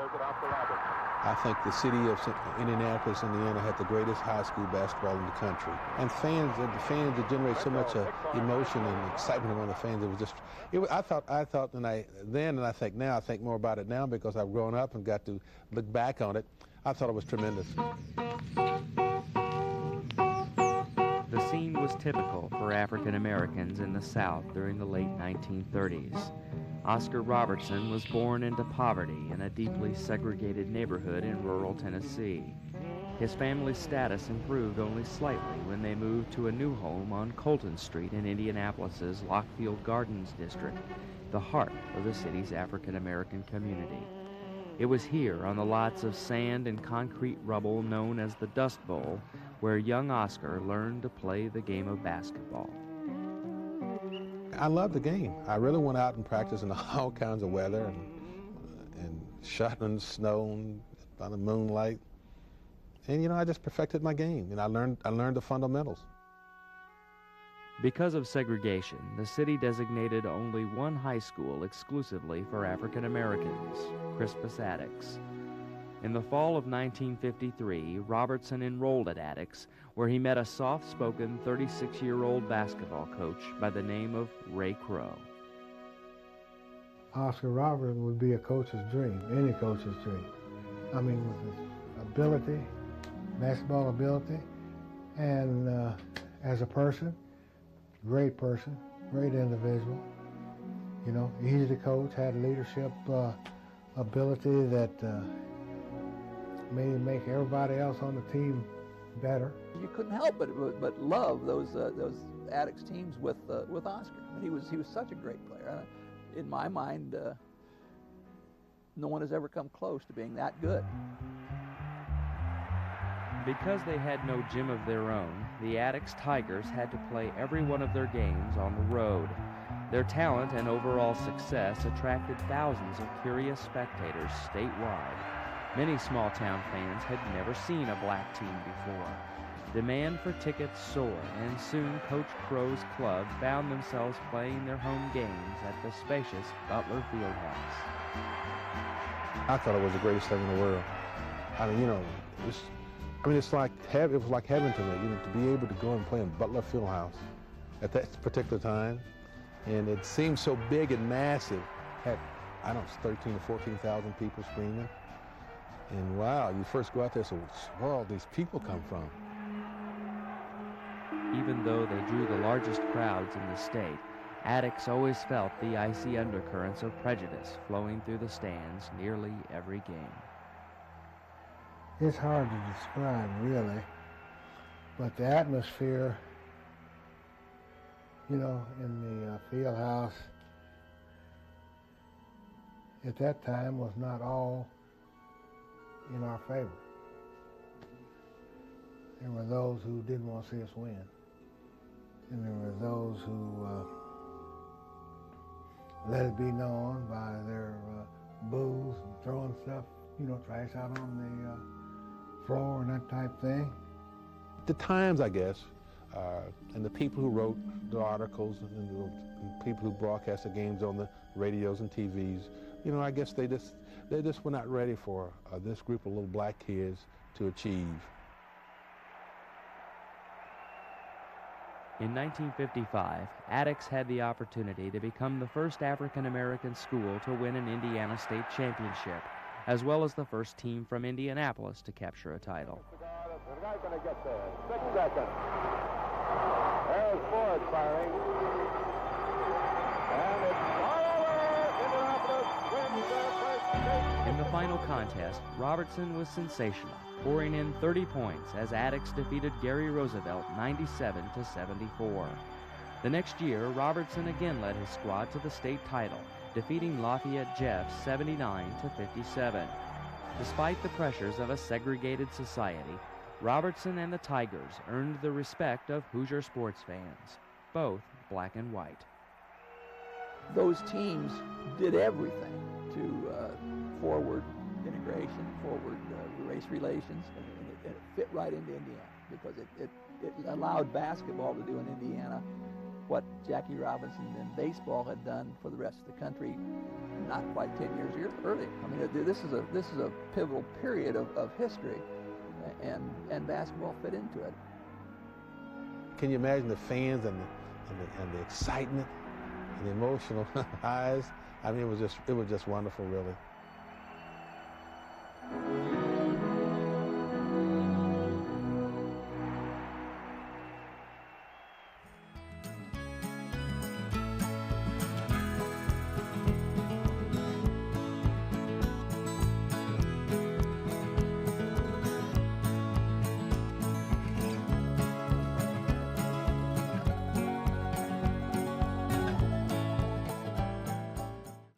I think the city of Indianapolis, Indiana, had the greatest high school basketball in the country. And the fans that generate so much emotion and excitement among the fans. It was just, I thought, and I think now, I think more about it now because I've grown up and got to look back on it. I thought it was tremendous. The scene was typical for African Americans in the South during the late 1930s. Oscar Robertson was born into poverty in a deeply segregated neighborhood in rural Tennessee. His family's status improved only slightly when they moved to a new home on Colton Street in Indianapolis's Lockfield Gardens district, the heart of the city's African American community. It was here on the lots of sand and concrete rubble known as the Dust Bowl where young Oscar learned to play the game of basketball. I loved the game. I really went out and practiced in all kinds of weather and shot in the snow and by the moonlight. And, you know, I just perfected my game, and I learned the fundamentals. Because of segregation, the city designated only one high school exclusively for African Americans, Crispus Attucks. In the fall of 1953, Robertson enrolled at Attucks, where he met a soft-spoken 36-year-old basketball coach by the name of Ray Crow. Oscar Robertson would be a coach's dream, any coach's dream. I mean, with his ability, basketball ability, and as a person, great individual. You know, easy to coach, had leadership ability that made him make everybody else on the team better. You couldn't help but love those Attucks teams with Oscar. I mean, he was such a great player. In my mind, no one has ever come close to being that good. Because they had no gym of their own, the Attucks Tigers had to play every one of their games on the road. Their talent and overall success attracted thousands of curious spectators statewide. Many small-town fans had never seen a black team before. Demand for tickets soared, and soon Coach Crow's club found themselves playing their home games at the spacious Butler Fieldhouse. I thought it was the greatest thing in the world. I mean, you know, it's like it was like heaven to me, you know, to be able to go and play in Butler Fieldhouse at that particular time, and it seemed so big and massive. Had, I don't know, 13 or 14,000 people screaming. And wow, you first go out there, so where all these people come from? Even though they drew the largest crowds in the state, Attucks always felt the icy undercurrents of prejudice flowing through the stands nearly every game. It's hard to describe, really, but the atmosphere, you know, in the field house at that time was not all in our favor. There were those who didn't want to see us win, and there were those who let it be known by their boos and throwing stuff, you know, trash out on the floor and that type thing. The Times, I guess, and the people who wrote the articles and the people who broadcast the games on the radios and TVs, you know, I guess they just were not ready for this group of little black kids to achieve. In 1955, Attucks had the opportunity to become the first African-American school to win an Indiana State Championship, as well as the first team from Indianapolis to capture a title. The guy's going to get there. 6 seconds. There's Ford firing. And it's all over. Indianapolis wins their first state. In the final contest, Robertson was sensational, pouring in 30 points as Attucks defeated Gary Roosevelt 97-74. The next year, Robertson again led his squad to the state title, defeating Lafayette Jeffs 79-57. Despite the pressures of a segregated society, Robertson and the Tigers earned the respect of Hoosier sports fans, both black and white. Those teams did everything to forward integration, forward race relations, and it fit right into Indiana because it allowed basketball to do in Indiana what Jackie Robinson in baseball had done for the rest of the country not quite 10 years earlier. I mean, this is a pivotal period of history, and basketball fit into it. Can you imagine the fans and the excitement and the emotional highs? I mean, it was just wonderful, really.